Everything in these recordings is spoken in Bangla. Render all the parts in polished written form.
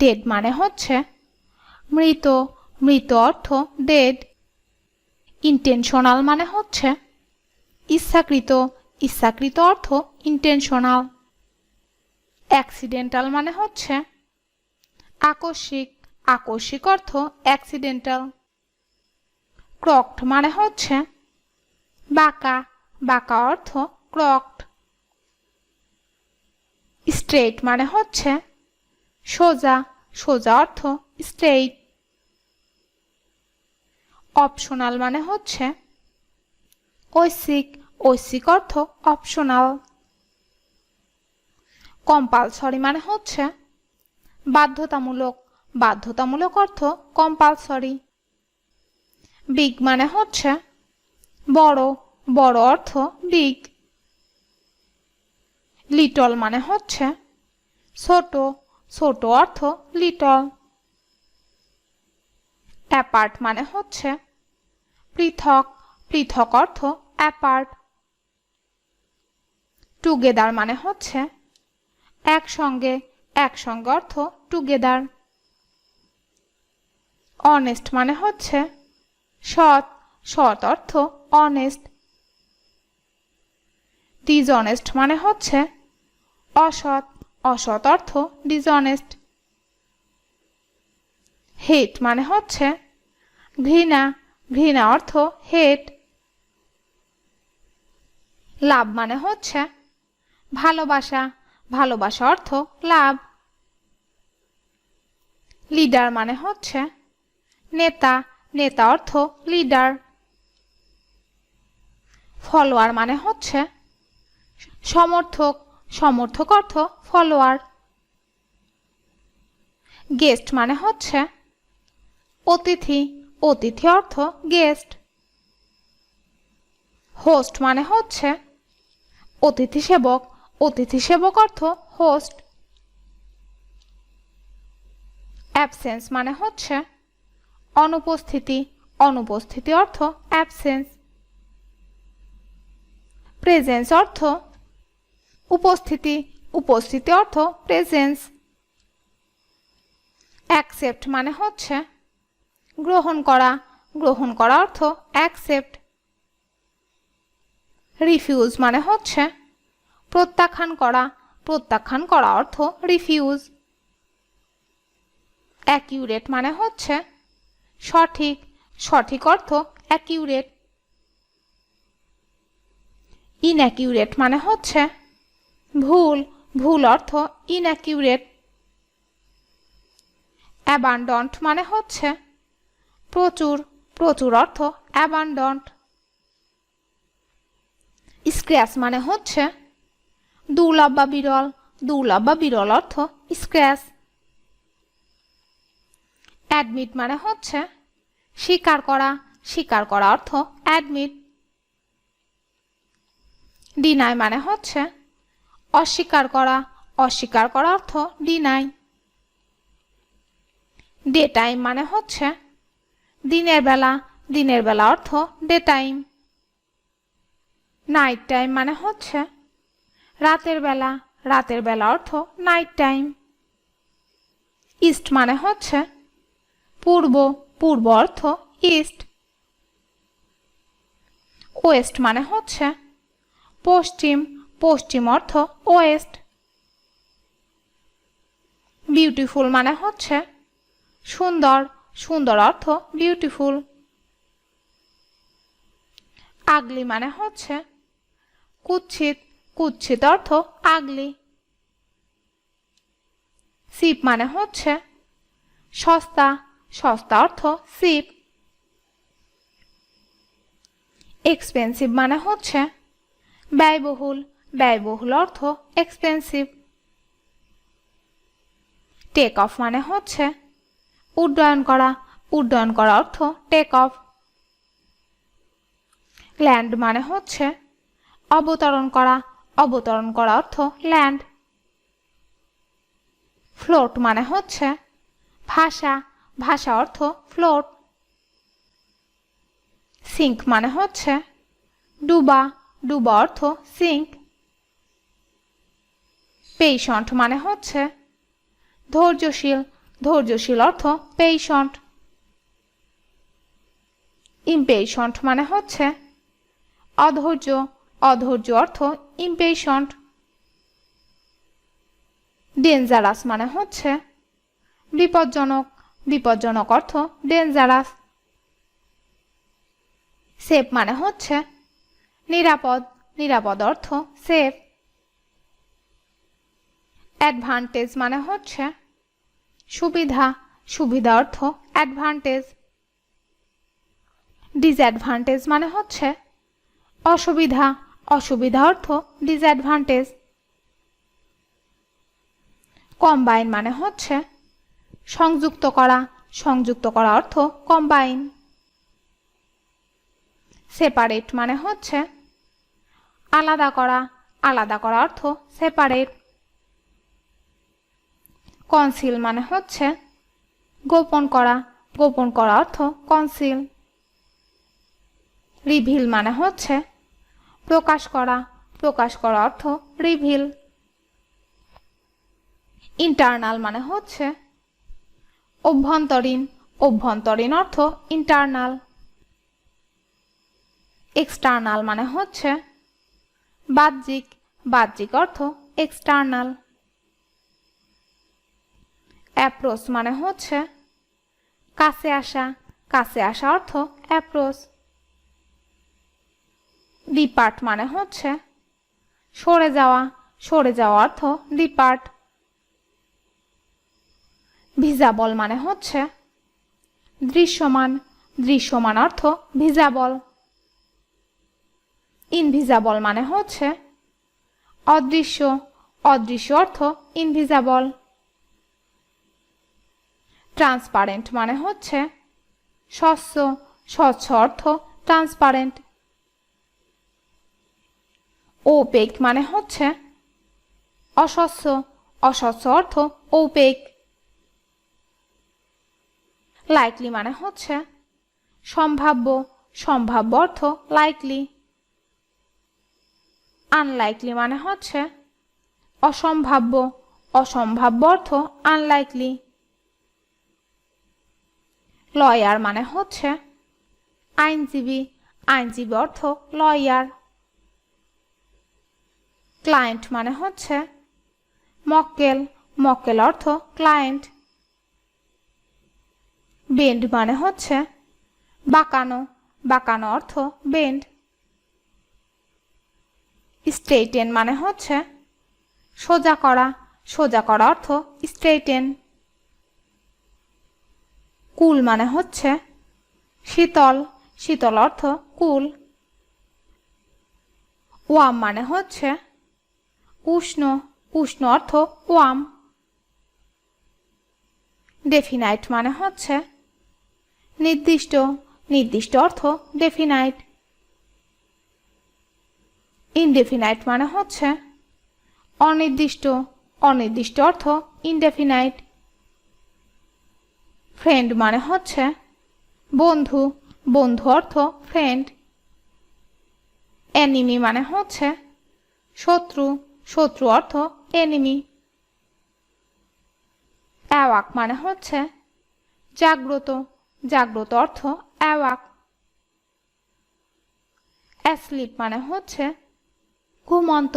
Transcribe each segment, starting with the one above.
ডেড মানে হচ্ছে মৃত, মৃত অর্থ ডেড। ইন্টেনশনাল মানে হচ্ছে ইচ্ছাকৃত, ইচ্ছাকৃত অর্থ ইন্টেনশনাল। অ্যাক্সিডেন্টাল মানে হচ্ছে আকস্মিক, আকস্মিক অর্থ অ্যাক্সিডেন্টাল। ক্রকড মানে হচ্ছে বাঁকা, বাঁকা অর্থ ক্রকড। স্ট্রেইট মানে হচ্ছে সোজা, সোজা অর্থ স্ট্রেইট। অপশনাল মানে হচ্ছে ঐচ্ছিক, ঐচ্ছিক অর্থ অপশনাল। কম্পালসরি মানে হচ্ছে বাধ্যতামূলক, বাধ্যতামূলক অর্থ কম্পালসরি। বিগ মানে হচ্ছে বড়, বড় অর্থ বিগ। লিটল মানে হচ্ছে ছোট, ছোট অর্থ লিটল। অ্যাপার্ট মানে হচ্ছে পৃথক, পৃথক অর্থ অ্যাপার্ট। টুগেদার মানে হচ্ছে একসঙ্গে, একসঙ্গে অর্থ টুগেদার। অনেস্ট মানে হচ্ছে সৎ, সৎ অর্থ অনেস্ট। ডিসঅনেস্ট মানে হচ্ছে অসৎ, অসৎ অর্থ ডিসঅনেস্ট। হেট মানে হচ্ছে ঘৃণা, ঘৃণা অর্থ হেট। লাভ মানে হচ্ছে ভালোবাসা, ভালোবাসা অর্থ লাভ। লিডার মানে হচ্ছে নেতা, নেতা অর্থ লিডার। ফলোয়ার মানে হচ্ছে সমর্থক, সমর্থক অর্থ ফলোয়ার। গেস্ট মানে হচ্ছে অতিথি, অতিথি অর্থ গেস্ট। হোস্ট মানে হচ্ছে অতিথি সেবক, অতিথি সেবক অর্থ হোস্ট। অ্যাবসেন্স মানে হচ্ছে অনুপস্থিতি, অনুপস্থিতি অর্থ অ্যাবসেন্স। প্রেজেন্স অর্থ উপস্থিতি, উপস্থিতি অর্থ প্রেজেন্স। অ্যাকসেপ্ট মানে হচ্ছে গ্রহণ করা, গ্রহণ করা অর্থ অ্যাকসেপ্ট। রিফিউজ মানে হচ্ছে প্রত্যাখ্যান করা, প্রত্যাখ্যান করা অর্থ রিফিউজ। অ্যাকিউরেট মানে হচ্ছে সঠিক, সঠিক অর্থ অ্যাকিউরেট। ইনঅ্যাকিউরেট মানে হচ্ছে ভুল, ভুল অর্থ ইনঅ্যাকিউরেট। অ্যাবান্ডন্ট মানে হচ্ছে প্রচুর, প্রচুর অর্থ অ্যাবান্ডন্ট। স্ক্র্যাচ মানে হচ্ছে দুর্লভ বা বিরল, দুর্লভ বা বিরল অর্থ স্ক্র্যাচ। অ্যাডমিট মানে হচ্ছে স্বীকার করা, স্বীকার করা অর্থ অ্যাডমিট। ডিনাই মানে হচ্ছে অস্বীকার করা, অস্বীকার করা অর্থ ডিনাই। ডে টাইম মানে হচ্ছে দিনের বেলা, দিনের বেলা অর্থ ডে টাইম। নাইট টাইম মানে হচ্ছে রাতের বেলা, রাতের বেলা অর্থ নাইট টাইম। ইস্ট মানে হচ্ছে পূর্ব, পূর্ব অর্থ ইস্ট। ওয়েস্ট মানে হচ্ছে পশ্চিম, পশ্চিম অর্থ ওয়েস্ট। বিউটিফুল মানে হচ্ছে সুন্দর, সুন্দর অর্থ বিউটিফুল। আগলি মানে হচ্ছে কুৎসিত, কুৎসিত অর্থ আগলি। চিপ মানে হচ্ছে সস্তা, সস্তা অর্থ চিপ। এক্সপেন্সিভ মানে হচ্ছে ব্যয়বহুল, ব্যয়বহুল অর্থ এক্সপেন্সিভ। টেক অফ মানে হচ্ছে উড্ডয়ন করা, উড্ডয়ন করা অর্থ টেক অফ। ল্যান্ড মানে হচ্ছে অবতরণ করা, অবতরণ করা অর্থ ল্যান্ড। ফ্লোট মানে হচ্ছে ভাসা, ভাসা অর্থ ফ্লোট। সিঙ্ক মানে হচ্ছে ডুবা, ডুবা অর্থ সিঙ্ক। পেশেন্ট মানে হচ্ছে ধৈর্যশীল, ধৈর্যশীল অর্থ পেশেন্ট। ইমপেশেন্ট মানে হচ্ছে অধৈর্য, অধৈর্য অর্থ ইমপেশেন্ট। ডেঞ্জারাস মানে হচ্ছে বিপজ্জনক, বিপজ্জনক অর্থ ডেঞ্জারাস। সেফ মানে হচ্ছে নিরাপদ, নিরাপদ অর্থ সেফ। অ্যাডভান্টেজ মানে হচ্ছে সুবিধা, সুবিধা অর্থ অ্যাডভান্টেজ। ডিসঅ্যাডভান্টেজ মানে হচ্ছে অসুবিধা, অসুবিধা অর্থ ডিসঅ্যাডভান্টেজ। কম্বাইন মানে হচ্ছে সংযুক্ত করা, সংযুক্ত করা অর্থ কম্বাইন। সেপারেট মানে হচ্ছে আলাদা করা, আলাদা করা অর্থ সেপারেট। কনসিল মানে হচ্ছে গোপন করা, গোপন করা অর্থ কনসিল। রিভিল মানে হচ্ছে প্রকাশ করা, প্রকাশ করা অর্থ রিভিল। ইন্টারনাল মানে হচ্ছে অভ্যন্তরীণ, অভ্যন্তরীণ অর্থ ইন্টারনাল। এক্সটার্নাল মানে হচ্ছে বাহ্যিক, বাহ্যিক অর্থ এক্সটার্নাল। অ্যাপ্রোচ মানে হচ্ছে কাছে আসা, কাছে আসা অর্থ অ্যাপ্রোচ। ডিপার্ট মানে হচ্ছে সরে যাওয়া, সরে যাওয়া অর্থ ডিপার্ট। ভিজাবল মানে হচ্ছে দৃশ্যমান, দৃশ্যমান অর্থ ভিজাবল। ইনভিজাবল মানে হচ্ছে অদৃশ্য, অদৃশ্য অর্থ ইনভিজাবল। ট্রান্সপারেন্ট মানে হচ্ছে স্বচ্ছ, স্বচ্ছ অর্থ ট্রান্সপারেন্ট। ওপেক মানে হচ্ছে অস্বচ্ছ, অস্বচ্ছ অর্থ ওপেক। লাইকলি মানে হচ্ছে সম্ভাব্য, সম্ভাব্য অর্থ লাইকলি। আনলাইকলি মানে হচ্ছে অসম্ভাব্য, অসম্ভাব্য অর্থ আনলাইকলি। লয়ার মানে হচ্ছে আইনজীবী, আইনজীবী অর্থ লয়ার। ক্লায়েন্ট মানে হচ্ছে মক্কেল, মক্কেল অর্থ ক্লায়েন্ট। বেন্ড মানে হচ্ছে বাঁকানো, বাঁকানো অর্থ বেন্ড। স্ট্রেইটেন মানে হচ্ছে সোজা করা, সোজা করা অর্থ স্ট্রেইটেন। কুল মানে হচ্ছে শীতল, শীতল অর্থ কুল। ওয়ার্ম মানে হচ্ছে উষ্ণ, উষ্ণ অর্থ ওয়ার্ম। ডেফিনাইট মানে হচ্ছে নির্দিষ্ট, নির্দিষ্ট অর্থ ডেফিনাইট। ইনডেফিনাইট মানে হচ্ছে অনির্দিষ্ট, অনির্দিষ্ট অর্থ ইনডেফিনাইট। ফ্রেন্ড মানে হচ্ছে বন্ধু, বন্ধু অর্থ ফ্রেন্ড। এনিমি মানে হচ্ছে শত্রু, শত্রু অর্থ এনিমি। অ্যাওয়াক মানে হচ্ছে জাগ্রত, জাগ্রত অর্থ অ্যাওয়াক। অ্যাসলিপ মানে হচ্ছে ঘুমন্ত,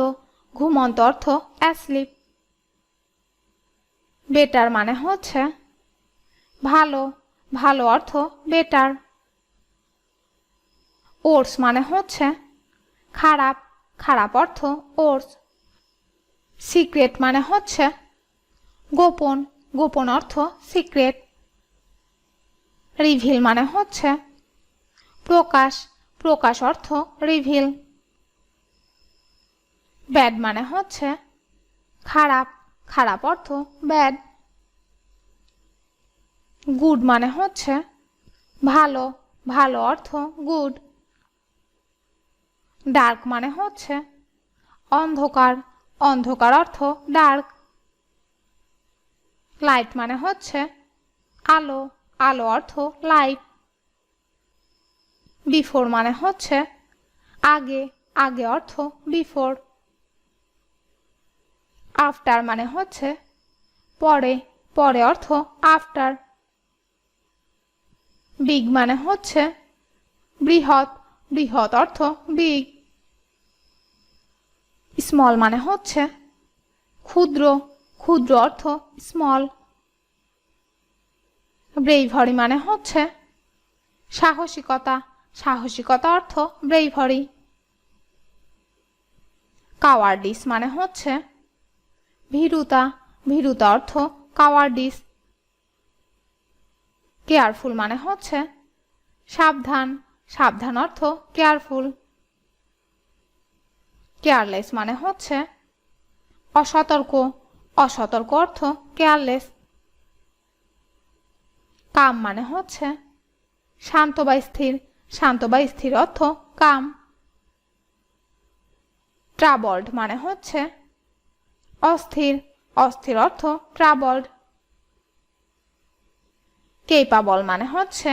ঘুমন্ত অর্থ অ্যাসলিপ। বেটার মানে হচ্ছে ভালো, ভালো অর্থ বেটার। ওর্স মানে হচ্ছে খারাপ, খারাপ অর্থ ওর্স। সিক্রেট মানে হচ্ছে গোপন, গোপন অর্থ সিক্রেট। রিভিল মানে হচ্ছে প্রকাশ, প্রকাশ অর্থ রিভিল। ব্যাড মানে হচ্ছে খারাপ, খারাপ অর্থ ব্যাড। গুড মানে হচ্ছে ভালো, ভালো অর্থ গুড। ডার্ক মানে হচ্ছে অন্ধকার, অন্ধকার অর্থ ডার্ক। লাইট মানে হচ্ছে আলো, আলো অর্থ লাইট। বিফোর মানে হচ্ছে আগে, আগে অর্থ বিফোর। আফটার মানে হচ্ছে পরে, পরে অর্থ আফটার। বিগ মানে হচ্ছে বৃহৎ, বৃহৎ অর্থ বিগ। স্মল মানে হচ্ছে ক্ষুদ্র, ক্ষুদ্র অর্থ স্মল। ব্রেইভারি মানে হচ্ছে সাহসিকতা, সাহসিকতা অর্থ ব্রেইভারি। কাওয়ার্ডিস মানে হচ্ছে ভীরুতা, ভীরুতা অর্থ কাওয়ার্ডিস। কেয়ারফুল মানে হচ্ছে সাবধান, সাবধান অর্থ কেয়ারফুল। কেয়ারলেস মানে হচ্ছে অসতর্ক, অসতর্ক অর্থ কেয়ারলেস। কাম মানে হচ্ছে শান্ত বা স্থির, শান্ত বা স্থির অর্থ কাম। ট্রাবলড মানে হচ্ছে অস্থির, অস্থির অর্থ ট্রাবলড। কেপাবল মানে হচ্ছে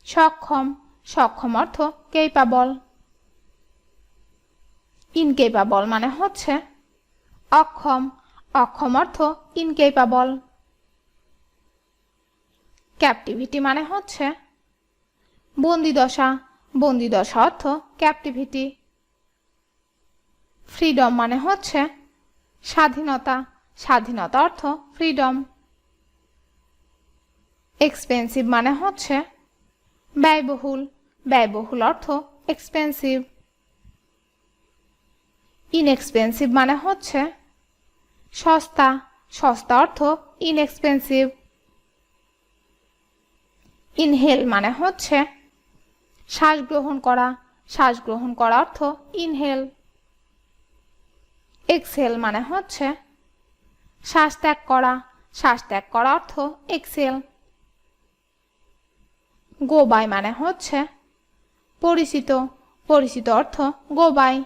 সক্ষম, সক্ষম অর্থ কেপাবল। ইনকেপাবল মানে হচ্ছে অক্ষম, অক্ষম অর্থ ইনকেপাবল। ক্যাপটিভিটি মানে হচ্ছে বন্দিদশা, বন্দিদশা অর্থ ক্যাপটিভিটি। ফ্রিডম মানে হচ্ছে স্বাধীনতা, স্বাধীনতা অর্থ ফ্রিডম। এক্সপেন্সিভ মানে হচ্ছে ব্যয়বহুল, ব্যয়বহুল অর্থ এক্সপেন্সিভ। ইনএক্সপেন্সিভ মানে হচ্ছে সস্তা, সস্তা অর্থ ইনএক্সপেন্সিভ। ইনহেল মানে হচ্ছে শ্বাস গ্রহণ করা, শ্বাস গ্রহণ করা অর্থ ইনহেল। এক্সহেল মানে হচ্ছে শ্বাস ত্যাগ করা, শ্বাস ত্যাগ করা অর্থ এক্সহেল। গো বাই মানে হচ্ছে পরিচিত, পরিচিত অর্থ গো বাই।